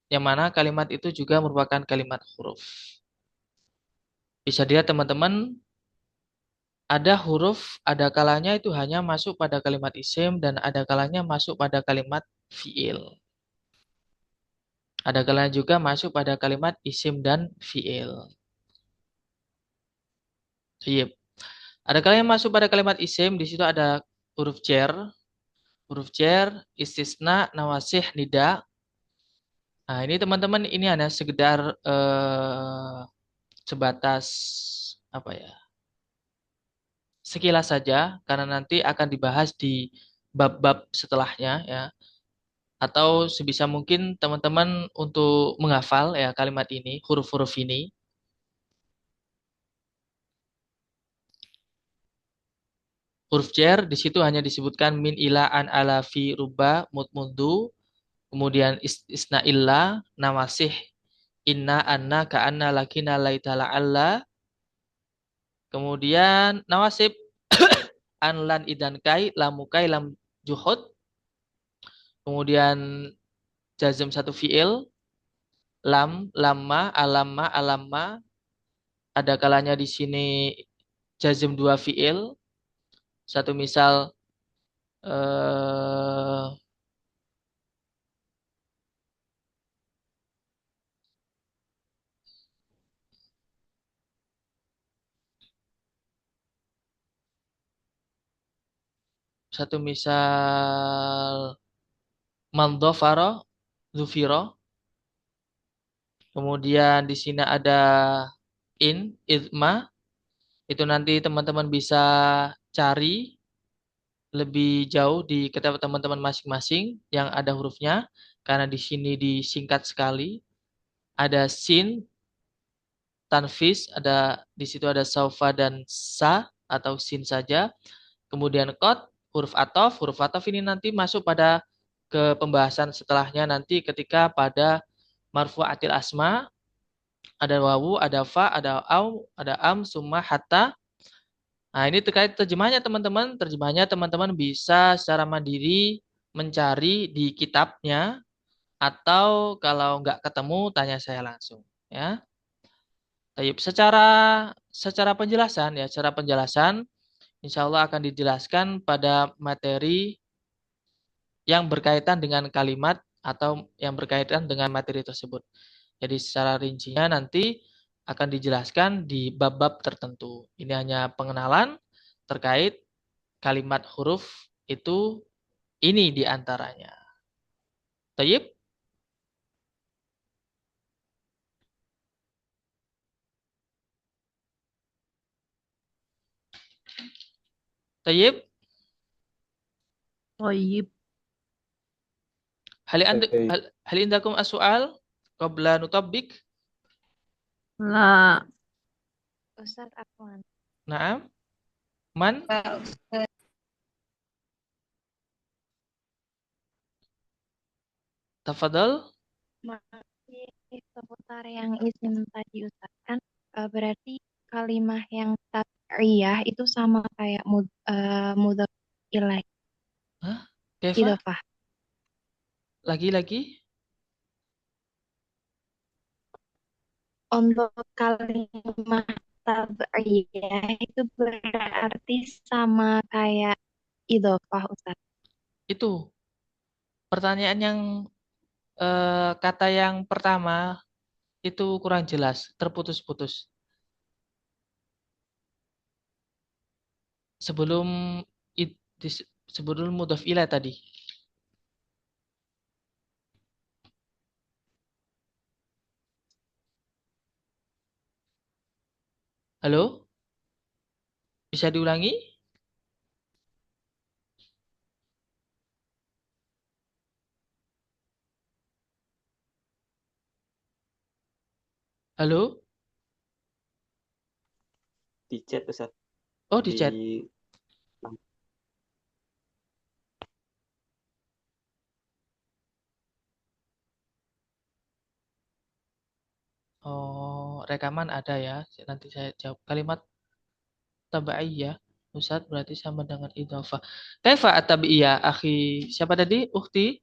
yang mana kalimat itu juga merupakan kalimat huruf. Bisa dilihat teman-teman, ada huruf, ada kalanya itu hanya masuk pada kalimat isim dan ada kalanya masuk pada kalimat fiil. Ada kalanya juga masuk pada kalimat isim dan fiil. Iya. Ada kalanya masuk pada kalimat isim, di situ ada huruf jar, istisna, nawasih, nida. Nah, ini teman-teman ini hanya sekedar sebatas apa ya? Sekilas saja karena nanti akan dibahas di bab-bab setelahnya ya. Atau sebisa mungkin teman-teman untuk menghafal ya kalimat ini, huruf-huruf ini. Huruf jar di situ hanya disebutkan min ila an ala fi ruba mut mundu, kemudian isna illa, nawasih, inna anna ka anna lakina laita la'alla, kemudian nawasib an lan idan kai lamukai lam juhud, kemudian jazm satu fiil, lam, lamma, alamma, alamma, ada kalanya di sini jazm dua fiil. Satu misal eh, satu misal mandhafara, zufiro. Kemudian di sini ada idma. Itu nanti teman-teman bisa cari lebih jauh di kitab teman-teman masing-masing yang ada hurufnya. Karena di sini disingkat sekali. Ada sin, tanfis, ada di situ ada saufa dan sa atau sin saja. Kemudian kot, huruf atof ini nanti masuk pada ke pembahasan setelahnya nanti ketika pada marfu'atil asma, ada wawu, ada fa, ada au, ada am, summa, hatta. Nah, ini terkait terjemahnya teman-teman. Terjemahnya teman-teman bisa secara mandiri mencari di kitabnya atau kalau nggak ketemu tanya saya langsung ya. Baik, secara penjelasan ya, secara penjelasan insya Allah akan dijelaskan pada materi yang berkaitan dengan kalimat atau yang berkaitan dengan materi tersebut. Jadi secara rincinya nanti akan dijelaskan di bab-bab tertentu. Ini hanya pengenalan terkait kalimat huruf itu ini diantaranya. Tayyib? Tayyib? Toyib. Hal indakum as-su'al qabla nutabbik? La. Ustaz Afwan. Naam? Man? Tafadhal? Masih seputar yang isim tadi Ustaz kan berarti kalimah yang tabi'iyah itu sama kayak mudhaf ilaih Hah? Kaifa? idhofah. Lagi-lagi? Untuk kalimah tabi'iyah itu berarti sama kayak idhofah Ustaz. Itu. Pertanyaan yang kata yang pertama itu kurang jelas, terputus-putus. Sebelum sebelum mudhaf ilaih tadi. Halo? Bisa diulangi? Halo? Di chat Ustaz. Oh, di chat. Oh, rekaman ada ya. Nanti saya jawab. Kalimat tabaiyah, Ustaz, berarti sama dengan idhofah. Kaifa at-tabiiyah, akhi? Siapa tadi? Ukhti?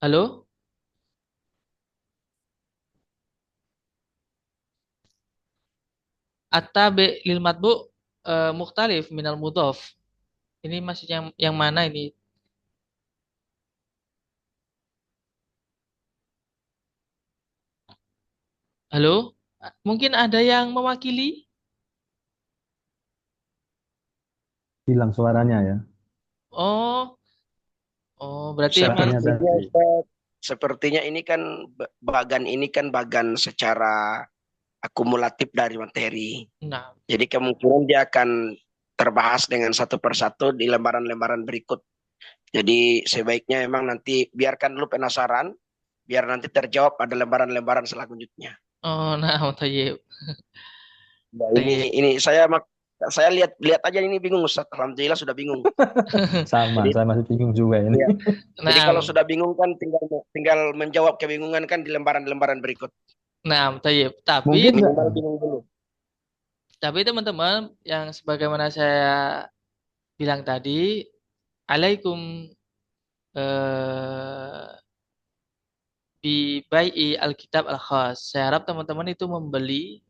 Halo? At-tabi lil matbu mukhtalif minal mudhaf. Ini maksudnya yang mana ini? Halo? Mungkin ada yang mewakili? Hilang suaranya ya. Oh, berarti emang Katanya Sepertinya tadi. Ustaz, sepertinya ini kan bagan secara akumulatif dari materi. nah, Jadi kemungkinan dia akan terbahas dengan satu persatu di lembaran-lembaran berikut. Jadi sebaiknya emang nanti biarkan dulu penasaran, biar nanti terjawab pada lembaran-lembaran selanjutnya. nah, tayyib. Nah, Tayyib. ini saya lihat aja ini bingung Ustaz. Alhamdulillah sudah bingung. Sama, Jadi saya masih bingung juga ini. ya, jadi kalau Nah, sudah bingung kan tinggal menjawab kebingungan kan di lembaran-lembaran berikut. tayyib. Mungkin nggak? Minimal bingung dulu. Tapi teman-teman yang sebagaimana saya bilang tadi, alaikum eh, bi bai'i alkitab al-khas. Saya harap teman-teman itu membeli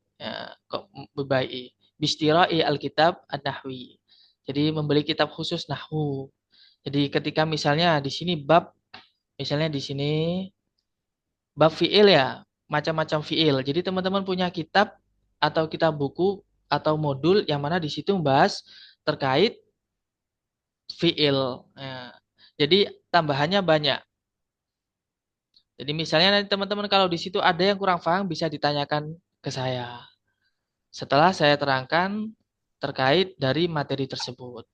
kok bai'i bistira'i alkitab an-nahwi. Jadi membeli kitab khusus nahwu. Jadi ketika misalnya di sini bab, misalnya di sini bab fiil ya, macam-macam fiil. Jadi teman-teman punya kitab atau kitab buku atau modul yang mana di situ membahas terkait fiil. Ya. Jadi tambahannya banyak. Jadi misalnya nanti teman-teman kalau di situ ada yang kurang paham bisa ditanyakan ke saya. Setelah saya terangkan terkait dari materi tersebut.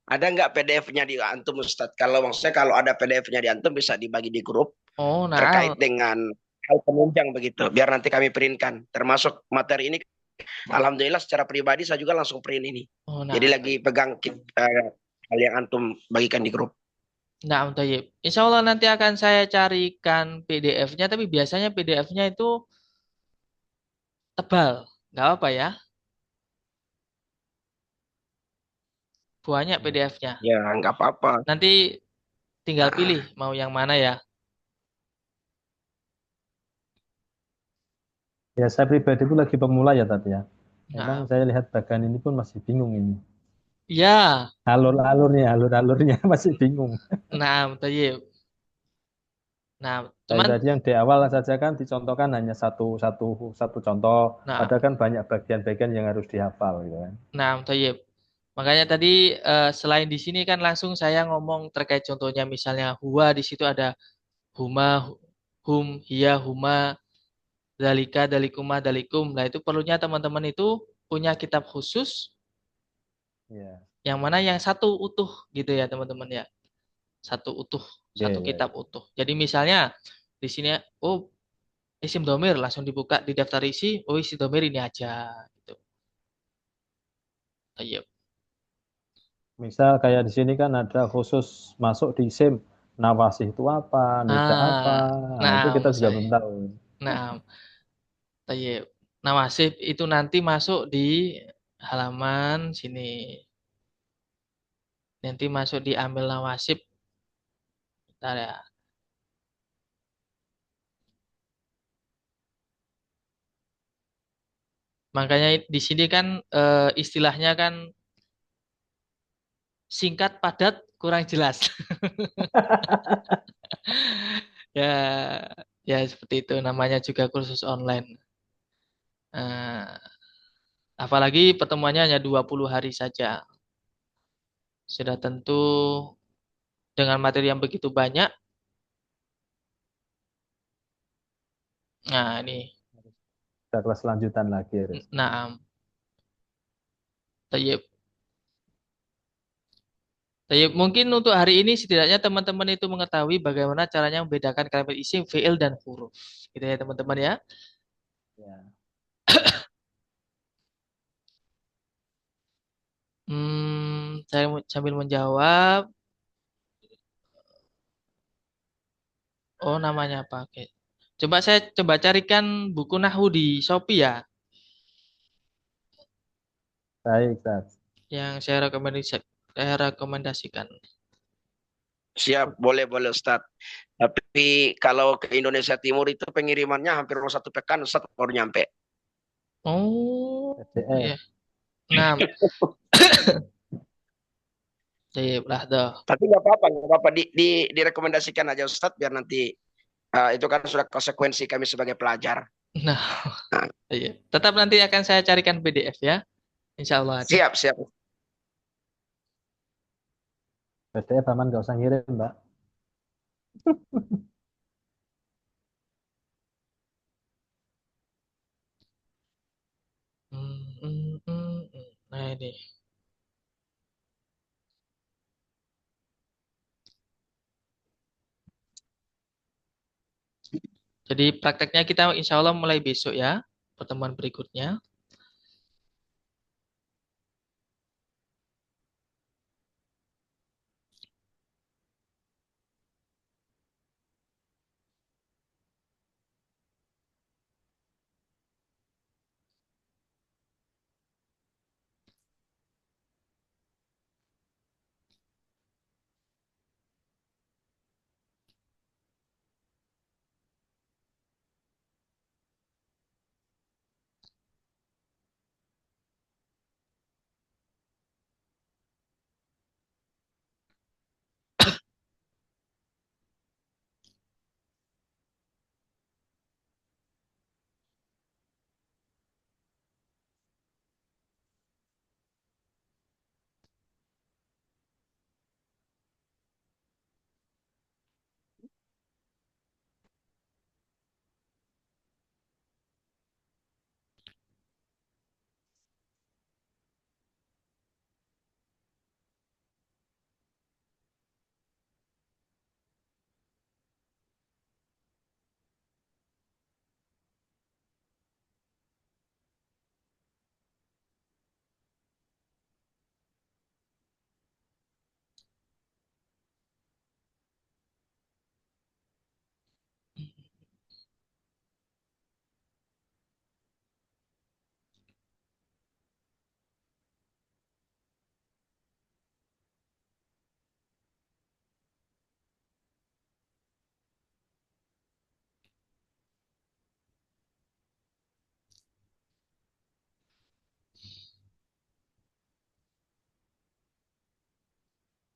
Ada nggak PDF-nya di Antum Ustaz? Kalau maksudnya kalau ada PDF-nya di Antum bisa dibagi di grup Oh, nah, terkait dengan hal penunjang begitu. Biar nanti kami printkan. Termasuk materi ini, alhamdulillah secara pribadi saya juga langsung print ini. oh, Jadi nah, lagi pegang hal yang Antum bagikan di grup. nah, Tayyib. Insya Allah nanti akan saya carikan PDF-nya, tapi biasanya PDF-nya itu tebal. Nggak apa ya, banyak PDF-nya. Ya nggak apa-apa. Nanti tinggal pilih mau yang mana ya. Ya saya pribadi itu lagi pemula ya tapi ya. Memang Nah, saya lihat bagian ini pun masih bingung ini. ya, Alur-alurnya masih bingung. nah, Tayyib. Nah, Kayak cuman, tadi yang di awal saja kan dicontohkan hanya satu contoh, nah, padahal kan banyak bagian-bagian yang harus dihafal gitu kan. nah, Tayyib. Makanya tadi selain di sini kan langsung saya ngomong terkait contohnya misalnya huwa di situ ada huma, hum, hiya, huma, dalika, dalikuma, dalikum. Nah itu perlunya teman-teman itu punya kitab khusus Iya. yang mana yang satu utuh gitu ya teman-teman ya. Satu utuh, Iya, satu iya, kitab iya. utuh. Jadi misalnya di sini oh isim domir langsung dibuka di daftar isi, oh isim domir ini aja gitu. Iya. Misal kayak di sini kan ada khusus masuk di SIM. Nawasih itu apa, nida apa. Ah, Nah, itu nah kita juga misalnya. belum tahu. Nah, Tayyib. Nawasib itu nanti masuk di halaman sini. Nanti masuk di ambil nawasib. Bentar ya. Makanya di sini kan istilahnya kan singkat, padat, kurang jelas. Ya, ya seperti itu namanya juga kursus online. Eh, apalagi pertemuannya hanya 20 hari saja. Sudah tentu dengan materi yang begitu banyak. Nah, ini. Ada kelas lanjutan lagi harus. Nah, Tayyib. Tayyib. Mungkin untuk hari ini setidaknya teman-teman itu mengetahui bagaimana caranya membedakan kalimat isim, fiil, dan huruf. Gitu ya teman-teman ya. Ya. Saya sambil menjawab. Oh, namanya apa? Oke. Saya coba carikan buku Nahwu di Shopee ya, Baik, Ustaz. yang saya rekomendasikan. Siap, boleh boleh Ustaz. Tapi kalau ke Indonesia Timur itu pengirimannya hampir 1 pekan Ustaz baru nyampe. Oh, PDF. iya. Nah, sip lah tuh. Tapi nggak apa-apa. Direkomendasikan aja Ustaz biar nanti itu kan sudah konsekuensi kami sebagai pelajar. Nah, Nah, iya. Tetap nanti akan saya carikan PDF ya. Insya Allah ada. siap, siap. PDF aman nggak usah ngirim, Mbak. Nah ini. Jadi prakteknya kita insya Allah mulai besok ya, pertemuan berikutnya.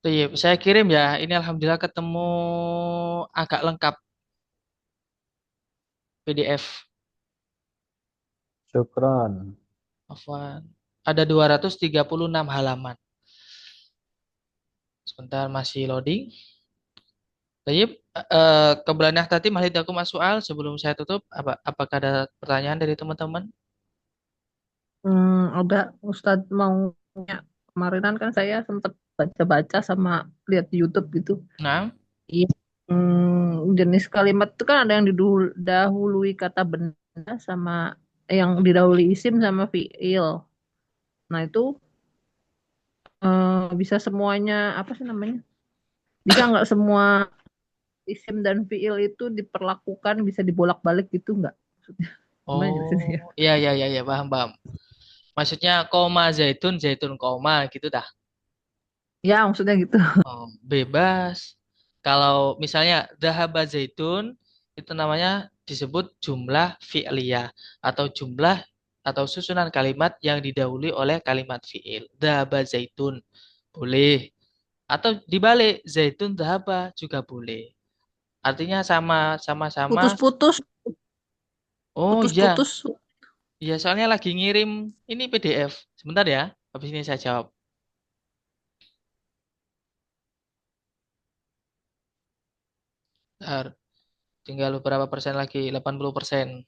Iya, saya kirim ya. Ini alhamdulillah ketemu agak lengkap PDF. Syukron. Afwan. Ada 236 halaman. Sebentar masih loading. Baik, kebelanah tadi mahlidakum soal sebelum saya tutup, apakah ada pertanyaan dari teman-teman? Ada Ustadz maunya kemarinan kan saya sempat baca-baca sama lihat di YouTube gitu. Nah, Iya. Jenis kalimat itu kan ada yang didahului kata benda sama yang didahului isim sama fiil. Nah itu bisa semuanya apa sih namanya? Bisa nggak semua isim dan fiil itu diperlakukan bisa dibolak-balik gitu nggak? Maksudnya gimana jelasinnya ya? oh, iya, iya, iya, iya, paham, paham. Maksudnya koma zaitun, zaitun koma gitu dah. Ya maksudnya gitu. Oh, bebas. Kalau misalnya dhahaba zaitun itu namanya disebut jumlah fi'liyah atau jumlah atau susunan kalimat yang didahului oleh kalimat fi'il. Dhahaba zaitun boleh. Atau dibalik zaitun dhahaba juga boleh. Artinya sama-sama. Putus-putus, Oh iya, putus-putus. iya soalnya lagi ngirim ini PDF. Sebentar ya, habis ini saya jawab. Bentar. Tinggal beberapa persen lagi, 80%.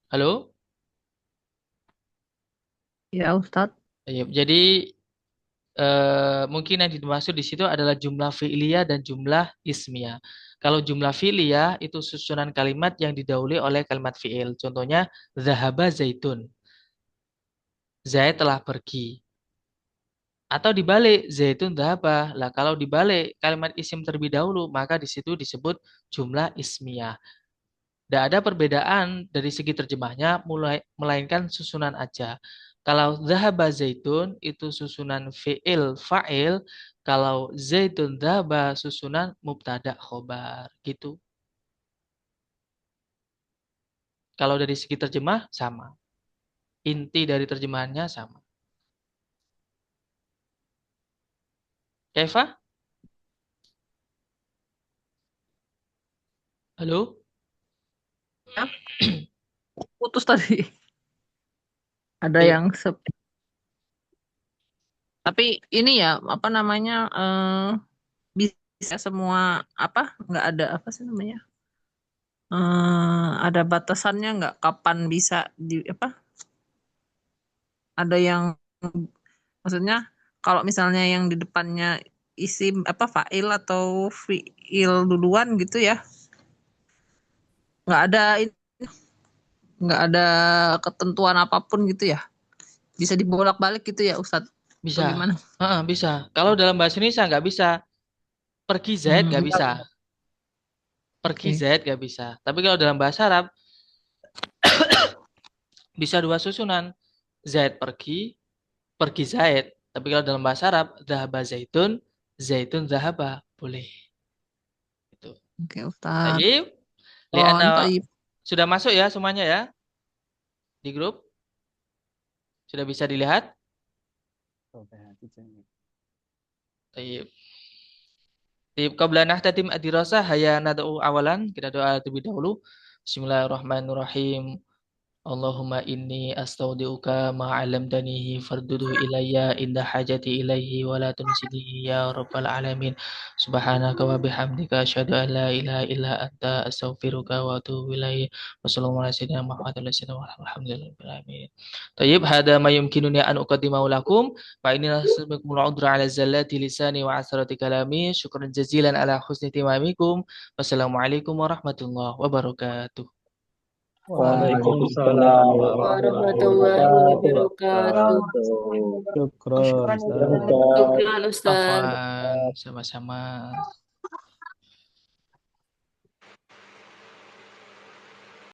Halo? Ya Ustadz. Iya, jadi mungkin yang dimaksud di situ adalah jumlah fi'liyah dan jumlah ismiyah. Kalau jumlah fi'liyah itu susunan kalimat yang didahului oleh kalimat fi'il. Contohnya, zahaba zaitun. Zaid telah pergi. Atau dibalik, zaitun dhahaba. Lah kalau dibalik kalimat isim terlebih dahulu, maka di situ disebut jumlah ismiyah. Tidak ada perbedaan dari segi terjemahnya, melainkan susunan aja. Kalau dhahaba zaitun itu susunan fi'il fa'il, kalau zaitun dhahaba susunan mubtada khobar gitu. Kalau dari segi terjemah sama. Inti dari terjemahannya sama. Kaifa? Halo? Ya, putus tadi. Ada Iya. yang tapi ini ya apa namanya bisa semua apa nggak ada apa sih namanya ada batasannya nggak kapan bisa di apa ada yang maksudnya kalau misalnya yang di depannya isim apa fa'il atau fi'il duluan gitu ya nggak ada nggak ada ketentuan apapun gitu ya bisa dibolak-balik gitu ya Ustadz Bisa. bagaimana Bisa. Kalau dalam bahasa Indonesia nggak bisa. Pergi Zaid nggak bisa. Pergi Oke. Zaid nggak bisa. Tapi kalau dalam bahasa Arab bisa dua susunan. Zaid pergi Zaid. Tapi kalau dalam bahasa Arab, dhahaba zaitun, zaitun dhahaba. Boleh. Itu. Oke Ustadz Tayyib. Liana tayyib. sudah masuk ya semuanya ya? Di grup? Sudah bisa dilihat? Tayyib. Tayyib. Qabla nahtatim ad-dirasah haya nad'u awalan. Kita doa terlebih dahulu. Bismillahirrahmanirrahim. Allahumma inni astaudi'uka ma'alamtanihi farduduhu ilayya inda hajati ilaihi wa la tunsinihi ya rabbal alamin. Subhanaka wa bihamdika asyhadu an la ilaha illa anta astaghfiruka wa atubu ilaik. Wassallallahu ala sayyidina Muhammadin wa sallam walhamdulillahi rabbil alamin. Tayyib, hada ma yumkinuni an uqaddimahu lakum wa inni nasbikum al-udra ala zallati lisani wa asrati kalami. Syukran jazilan ala husni timamikum. Wassalamualaikum warahmatullahi wabarakatuh. Waalaikumsalam warahmatullahi wabarakatuh. Syukron. Syukran Ustaz. Afwan, sama-sama.